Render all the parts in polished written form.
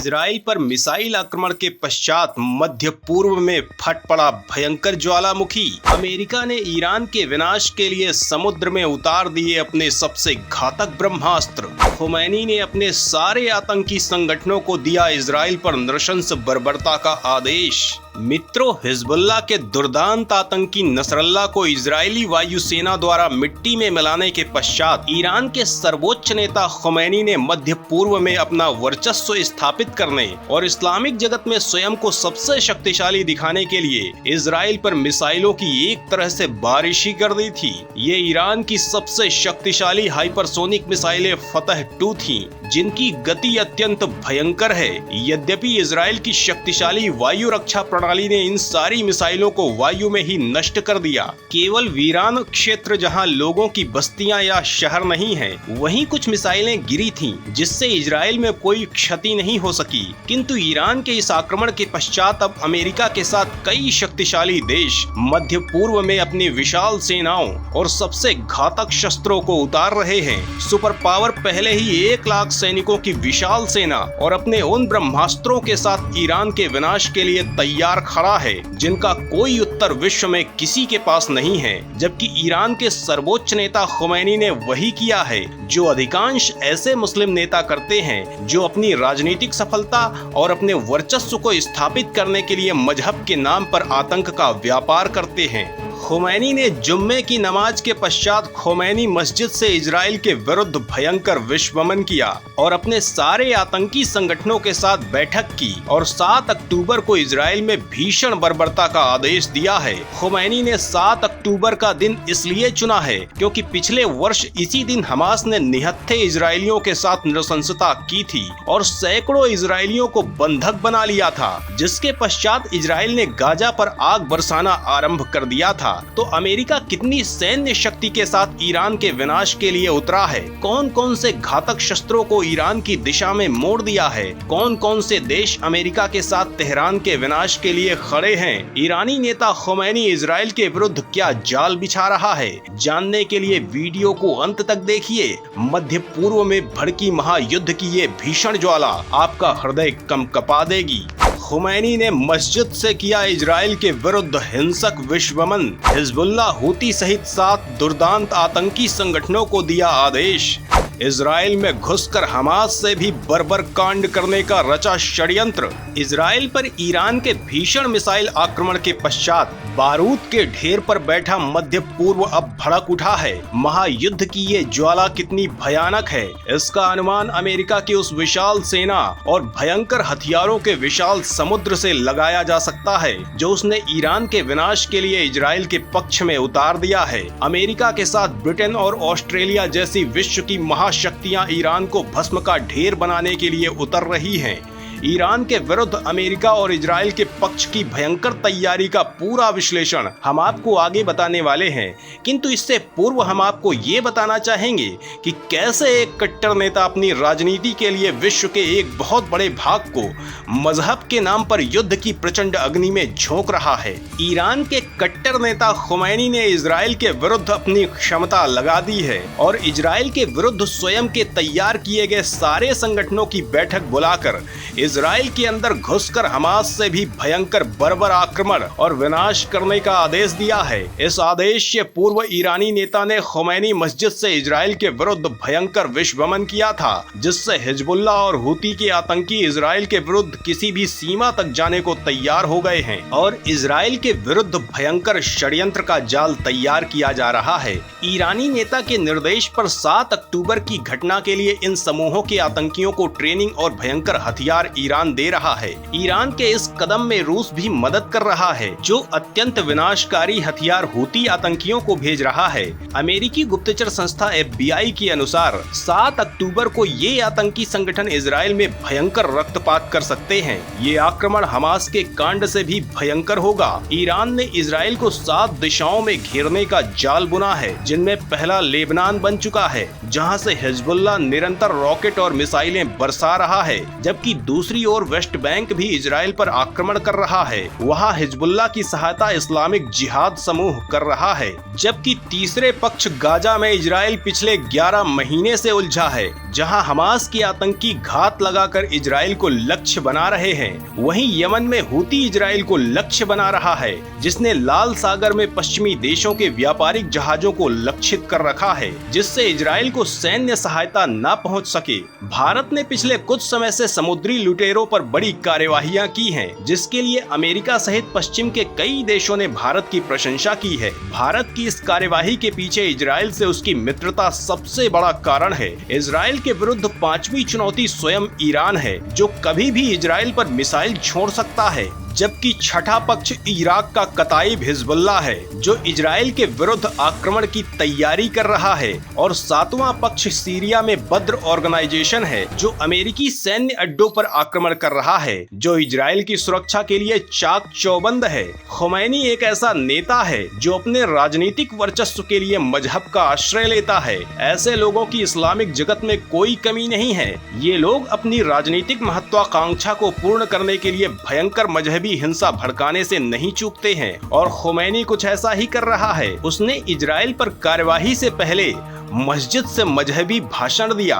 Israel पर missile आक्रमण के पश्चात मध्य पूर्व में फट पड़ा भयंकर ज्वालामुखी। अमेरिका ने ईरान के विनाश के लिए समुद्र में उतार दिए अपने सबसे घातक ब्रह्मास्त्र। खुमैनी ने अपने सारे आतंकी संगठनों को दिया इजराइल पर नृशंस बर्बरता का आदेश। मित्रों, हिजबुल्लाह के दुर्दांत आतंकी नसरल्लाह को इजरायली वायुसेना द्वारा मिट्टी में मिलाने के पश्चात ईरान के सर्वोच्च नेता खुमैनी ने मध्य पूर्व में अपना वर्चस्व स्थापित करने और इस्लामिक जगत में स्वयं को सबसे शक्तिशाली दिखाने के लिए इजराइल पर मिसाइलों की एक तरह से बारिश ही कर दी थी। ये ईरान की सबसे शक्तिशाली हाइपरसोनिक मिसाइलें फतह-2 थीं, जिनकी गति अत्यंत भयंकर है। यद्यपि इजराइल की शक्तिशाली वायु रक्षा प्रणाली ने इन सारी मिसाइलों को वायु में ही नष्ट कर दिया। केवल वीरान क्षेत्र जहां लोगों की बस्तियां या शहर नहीं है, वहीं कुछ मिसाइलें गिरी थीं, जिससे इजराइल में कोई क्षति नहीं हो सकी। किंतु ईरान के इस आक्रमण के पश्चात अब अमेरिका के साथ कई शक्तिशाली देश मध्य पूर्व में अपनी विशाल सेनाओं और सबसे घातक शस्त्रों को उतार रहे हैं। सुपर पावर पहले ही 1 लाख सैनिकों की विशाल सेना और अपने उन ब्रह्मास्त्रों के साथ ईरान के विनाश के लिए तैयार खड़ा है, जिनका कोई उत्तर विश्व में किसी के पास नहीं है। जबकि ईरान के सर्वोच्च नेता खुमैनी ने वही किया है जो अधिकांश ऐसे मुस्लिम नेता करते हैं जो अपनी राजनीतिक सफलता और अपने वर्चस्व को स्थापित करने के लिए मजहब के नाम पर आतंक का व्यापार करते हैं। खुमैनी ने जुम्मे की नमाज के पश्चात खुमैनी मस्जिद से इजराइल के विरुद्ध भयंकर विश्वमन किया और अपने सारे आतंकी संगठनों के साथ बैठक की और 7 अक्टूबर को इजराइल में भीषण बर्बरता का आदेश दिया है। खुमैनी ने 7 अक्टूबर का दिन इसलिए चुना है क्योंकि पिछले वर्ष इसी दिन हमास ने निहत्थे इजरायलियों के साथ नृशंसता की थी और सैकड़ों इजरायलियों को बंधक बना लिया था, जिसके पश्चात इजराइल ने गाजा पर आग बरसाना आरंभ कर दिया था। तो अमेरिका कितनी सैन्य शक्ति के साथ ईरान के विनाश के लिए उतरा है, कौन कौन से घातक शस्त्रों को ईरान की दिशा में मोड़ दिया है, कौन कौन से देश अमेरिका के साथ तेहरान के विनाश के लिए खड़े हैं, ईरानी नेता खुमैनी इजराइल के विरुद्ध क्या जाल बिछा रहा है, जानने के लिए वीडियो को अंत तक देखिए। मध्य पूर्व में भड़की महायुद्ध की ये भीषण ज्वाला आपका हृदय कंपा देगी। खुमैनी ने मस्जिद से किया इजराइल के विरुद्ध हिंसक विश्वमन। हिजबुल्लाह हूती सहित 7 दुर्दांत आतंकी संगठनों को दिया आदेश। इजराइल में घुसकर हमास से भी बर्बर कांड करने का रचा षड्यंत्र। इजराइल पर ईरान के भीषण मिसाइल आक्रमण के पश्चात बारूद के ढेर पर बैठा मध्य पूर्व अब भड़क उठा है। महायुद्ध की ये ज्वाला कितनी भयानक है, इसका अनुमान अमेरिका की उस विशाल सेना और भयंकर हथियारों के विशाल समुद्र से लगाया जा सकता है जो उसने ईरान के विनाश के लिए इजराइल के पक्ष में उतार दिया है। अमेरिका के साथ ब्रिटेन और ऑस्ट्रेलिया जैसी विश्व की महाशक्तियां ईरान को भस्म का ढेर बनाने के लिए उतर रही हैं। ईरान के विरुद्ध अमेरिका और इजराइल के पक्ष की भयंकर तैयारी का पूरा विश्लेषण हम आपको आगे बताने वाले हैं, किंतु इससे पूर्व हम आपको ये बताना चाहेंगे कि कैसे एक कट्टर नेता अपनी राजनीति के लिए विश्व के एक बहुत बड़े भाग को मजहब के नाम पर युद्ध की प्रचंड अग्नि में झोंक रहा है। ईरान के कट्टर नेता खुमैनी ने इजराइल के विरुद्ध अपनी क्षमता लगा दी है और इजराइल के विरुद्ध स्वयं के तैयार किए गए सारे संगठनों की बैठक बुलाकर इजराइल के अंदर घुसकर हमास से भी भयंकर बर्बर आक्रमण और विनाश करने का आदेश दिया है। इस आदेश से पूर्व ईरानी नेता ने खुमैनी मस्जिद से इजराइल के विरुद्ध भयंकर विश्वमन किया था, जिससे हिजबुल्लाह और हूती के आतंकी इजराइल के विरुद्ध किसी भी सीमा तक जाने को तैयार हो गए हैं और इजराइल के विरुद्ध भयंकर षड्यंत्र का जाल तैयार किया जा रहा है। ईरानी नेता के निर्देश पर 7 अक्टूबर की घटना के लिए इन समूहों के आतंकियों को ट्रेनिंग और भयंकर हथियार ईरान दे रहा है। ईरान के इस कदम में रूस भी मदद कर रहा है, जो अत्यंत विनाशकारी हथियार हूती आतंकियों को भेज रहा है। अमेरिकी गुप्तचर संस्था FBI के अनुसार 7 अक्टूबर को ये आतंकी संगठन इजराइल में भयंकर रक्तपात कर सकते हैं। ये आक्रमण हमास के कांड से भी भयंकर होगा। ईरान ने इजराइल इजराइल को 7 दिशाओं में घेरने का जाल बुना है, जिनमें पहला लेबनान बन चुका है, जहां से हिजबुल्लाह निरंतर रॉकेट और मिसाइलें बरसा रहा है, जबकि दूसरी ओर वेस्ट बैंक भी इजराइल पर आक्रमण कर रहा है। वहां हिजबुल्लाह की सहायता इस्लामिक जिहाद समूह कर रहा है, जबकि तीसरे पक्ष गाजा में इजराइल पिछले 11 महीने से उलझा है, जहां हमास की आतंकी घात लगाकर इजराइल को लक्ष्य बना रहे हैं। वहीं यमन में हूती इजराइल को लक्ष्य बना रहा है, जिसने लाल सागर में पश्चिमी देशों के व्यापारिक जहाजों को लक्षित कर रखा है, जिससे इजराइल को सैन्य सहायता न पहुंच सके। भारत ने पिछले कुछ समय से समुद्री लुटेरों पर बड़ी कार्यवाहियां की हैं, जिसके लिए अमेरिका सहित पश्चिम के कई देशों ने भारत की प्रशंसा की है। भारत की इस कार्यवाही के पीछे इजराइल से उसकी मित्रता सबसे बड़ा कारण है। इजराइल के विरुद्ध 5वीं चुनौती स्वयं ईरान है, जो कभी भी इजराइल पर मिसाइल छोड़ सकता है, जबकि छठा पक्ष इराक का कताइब हिजबुल्लाह है, जो इजराइल के विरुद्ध आक्रमण की तैयारी कर रहा है, और 7वां पक्ष सीरिया में बद्र ऑर्गेनाइजेशन है, जो अमेरिकी सैन्य अड्डों पर आक्रमण कर रहा है, जो इजराइल की सुरक्षा के लिए चाक चौबंद है। खुमैनी एक ऐसा नेता है जो अपने राजनीतिक वर्चस्व के लिए मजहब का आश्रय लेता है। ऐसे लोगों की इस्लामिक जगत में कोई कमी नहीं है। ये लोग अपनी राजनीतिक महत्वाकांक्षा को पूर्ण करने के लिए भयंकर मजहबी हिंसा भड़काने से नहीं चूकते हैं, और खुमैनी कुछ ऐसा ही कर रहा है। उसने इजराइल पर कार्यवाही से पहले मस्जिद से मजहबी भाषण दिया,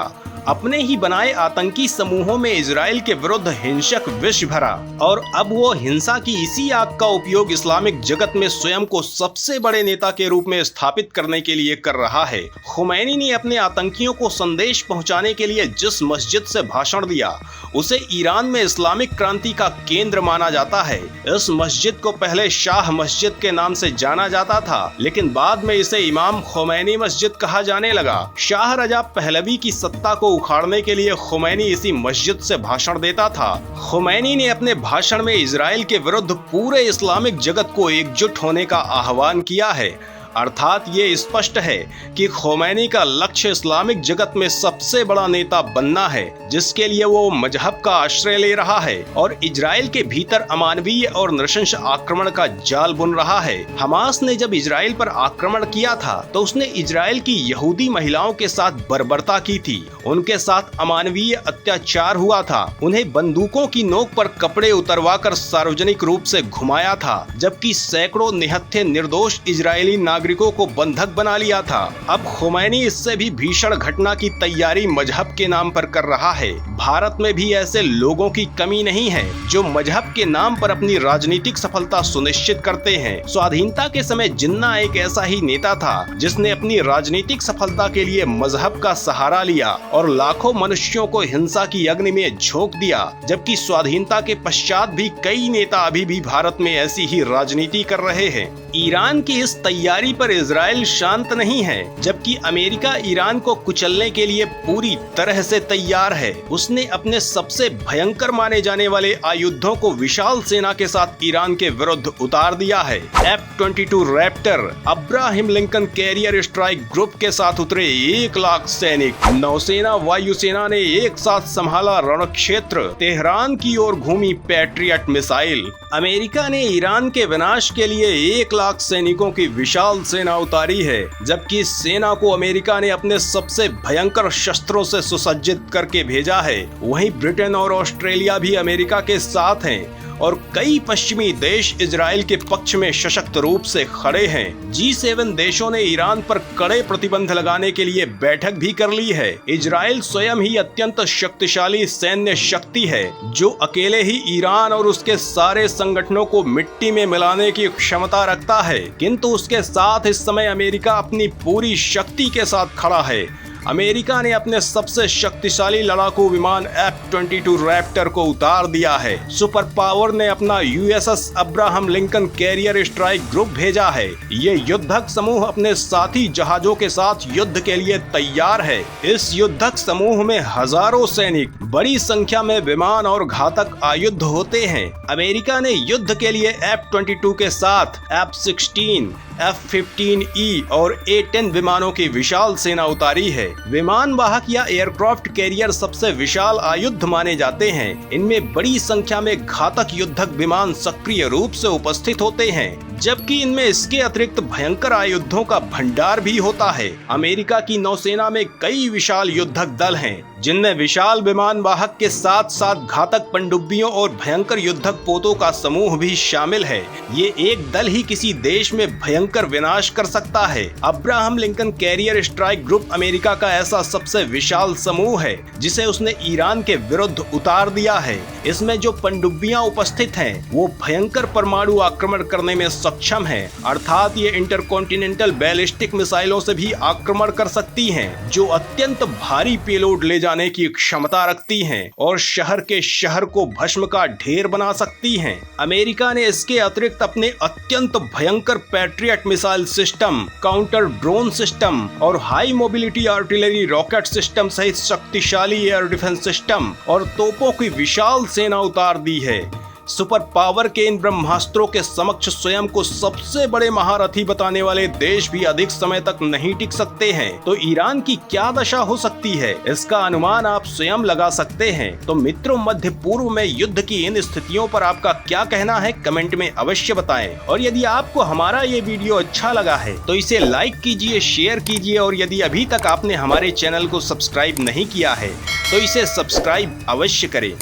अपने ही बनाए आतंकी समूहों में इजराइल के विरुद्ध हिंसक विष भरा, और अब वो हिंसा की इसी आग का उपयोग इस्लामिक जगत में स्वयं को सबसे बड़े नेता के रूप में स्थापित करने के लिए कर रहा है। खुमैनी ने अपने आतंकियों को संदेश पहुंचाने के लिए जिस मस्जिद से भाषण दिया, उसे ईरान में इस्लामिक क्रांति का केंद्र माना जाता है। इस मस्जिद को पहले शाह मस्जिद के नाम से जाना जाता था, लेकिन बाद में इसे इमाम खुमैनी मस्जिद कहा जाने लगा। शाह रजा पहलवी की सत्ता को उखाड़ने के लिए खुमैनी इसी मस्जिद से भाषण देता था। खुमैनी ने अपने भाषण में इजराइल के विरुद्ध पूरे इस्लामिक जगत को एकजुट होने का आह्वान किया है। अर्थात ये स्पष्ट है कि खुमैनी का लक्ष्य इस्लामिक जगत में सबसे बड़ा नेता बनना है, जिसके लिए वो मजहब का आश्रय ले रहा है और इजराइल के भीतर अमानवीय और नृशंस आक्रमण का जाल बुन रहा है। हमास ने जब इजराइल पर आक्रमण किया था तो उसने इजराइल की यहूदी महिलाओं के साथ बर्बरता की थी, उनके साथ अमानवीय अत्याचार हुआ था, उन्हें बंदूकों की नोक पर कपड़े उतरवाकर सार्वजनिक रूप से घुमाया था, जबकि सैकड़ों निहत्थे निर्दोष इजरायली नागरिकों को बंधक बना लिया था। अब खुमैनी इससे भी भीषण घटना की तैयारी मजहब के नाम पर कर रहा है। भारत में भी ऐसे लोगों की कमी नहीं है जो मजहब के नाम पर अपनी राजनीतिक सफलता सुनिश्चित करते हैं। स्वाधीनता के समय जिन्ना एक ऐसा ही नेता था जिसने अपनी राजनीतिक सफलता के लिए मजहब का सहारा लिया और लाखों मनुष्यों को हिंसा की अग्नि में झोंक दिया, जबकि स्वाधीनता के पश्चात भी कई नेता अभी भी भारत में ऐसी ही राजनीति कर रहे हैं। ईरान की इस तैयारी पर इजराइल शांत नहीं है, जबकि अमेरिका ईरान को कुचलने के लिए पूरी तरह से तैयार है। उसने अपने सबसे भयंकर माने जाने वाले आयुधों को विशाल सेना के साथ ईरान के विरुद्ध उतार दिया है। F-22 Raptor Abraham Lincoln carrier strike group के साथ उतरे 1 लाख सैनिक। नौसेना वायुसेना ने एक साथ संभाला रणक्षेत्र। तेहरान की ओर घूमी पैट्रियट मिसाइल। अमेरिका ने ईरान के विनाश के लिए 1 लाख सैनिकों की विशाल सेना उतारी है, जबकि इस सेना को अमेरिका ने अपने सबसे भयंकर शस्त्रों से सुसज्जित करके भेजा है। वहीं ब्रिटेन और ऑस्ट्रेलिया भी अमेरिका के साथ हैं और कई पश्चिमी देश इजराइल के पक्ष में सशक्त रूप से खड़े हैं। G7 देशों ने ईरान पर कड़े प्रतिबंध लगाने के लिए बैठक भी कर ली है। इजराइल स्वयं ही अत्यंत शक्तिशाली सैन्य शक्ति है, जो अकेले ही ईरान और उसके सारे संगठनों को मिट्टी में मिलाने की क्षमता रखता है, किंतु उसके साथ इस समय अमेरिका अपनी पूरी शक्ति के साथ खड़ा है। अमेरिका ने अपने सबसे शक्तिशाली लड़ाकू विमान F-22 रैप्टर को उतार दिया है। सुपर पावर ने अपना USS Abraham Lincoln carrier strike group भेजा है। ये युद्धक समूह अपने साथी जहाजों के साथ युद्ध के लिए तैयार है। इस युद्धक समूह में हजारों सैनिक, बड़ी संख्या में विमान और घातक आयुध होते हैं। अमेरिका ने युद्ध के लिए F-22 के साथ F-16, F-15E और A-10 विमानों की विशाल सेना उतारी है। विमान वाहक या एयरक्राफ्ट कैरियर सबसे विशाल आयुध माने जाते हैं। इनमें बड़ी संख्या में घातक युद्धक विमान सक्रिय रूप से उपस्थित होते हैं। जबकि इनमें इसके अतिरिक्त भयंकर आयुधों का भंडार भी होता है। अमेरिका की नौसेना में कई विशाल युद्धक दल हैं, जिनमें विशाल विमान वाहक के साथ साथ घातक पनडुब्बियों और भयंकर युद्धक पोतों का समूह भी शामिल है। ये एक दल ही किसी देश में भयंकर विनाश कर सकता है। Abraham Lincoln carrier strike group America का ऐसा सबसे विशाल समूह है जिसे उसने ईरान के विरुद्ध उतार दिया है। इसमें जो पनडुब्बियां उपस्थित हैं, वो भयंकर परमाणु आक्रमण करने में सक्षम है, अर्थात ये इंटरकॉन्टिनेंटल बैलिस्टिक मिसाइलों से भी आक्रमण कर सकती हैं, जो अत्यंत भारी पेलोड ले जाने की क्षमता रखती हैं और शहर के शहर को भस्म का ढेर बना सकती हैं। अमेरिका ने इसके अतिरिक्त अपने अत्यंत भयंकर patriot missile system, counter drone system और high mobility artillery rocket system सहित शक्तिशाली एयर डिफेंस सिस्टम और तोपों की विशाल सेना उतार दी है। सुपर पावर के इन ब्रह्मास्त्रों के समक्ष स्वयं को सबसे बड़े महारथी बताने वाले देश भी अधिक समय तक नहीं टिक सकते हैं। तो ईरान की क्या दशा हो सकती है, इसका अनुमान आप स्वयं लगा सकते हैं। तो मित्रों, मध्य पूर्व में युद्ध की इन स्थितियों पर आपका क्या कहना है, कमेंट में अवश्य बताएं। और यदि आपको हमारा ये वीडियो अच्छा लगा है तो इसे लाइक कीजिए, शेयर कीजिए और यदि अभी तक आपने हमारे चैनल को सब्सक्राइब नहीं किया है तो इसे सब्सक्राइब अवश्य करें।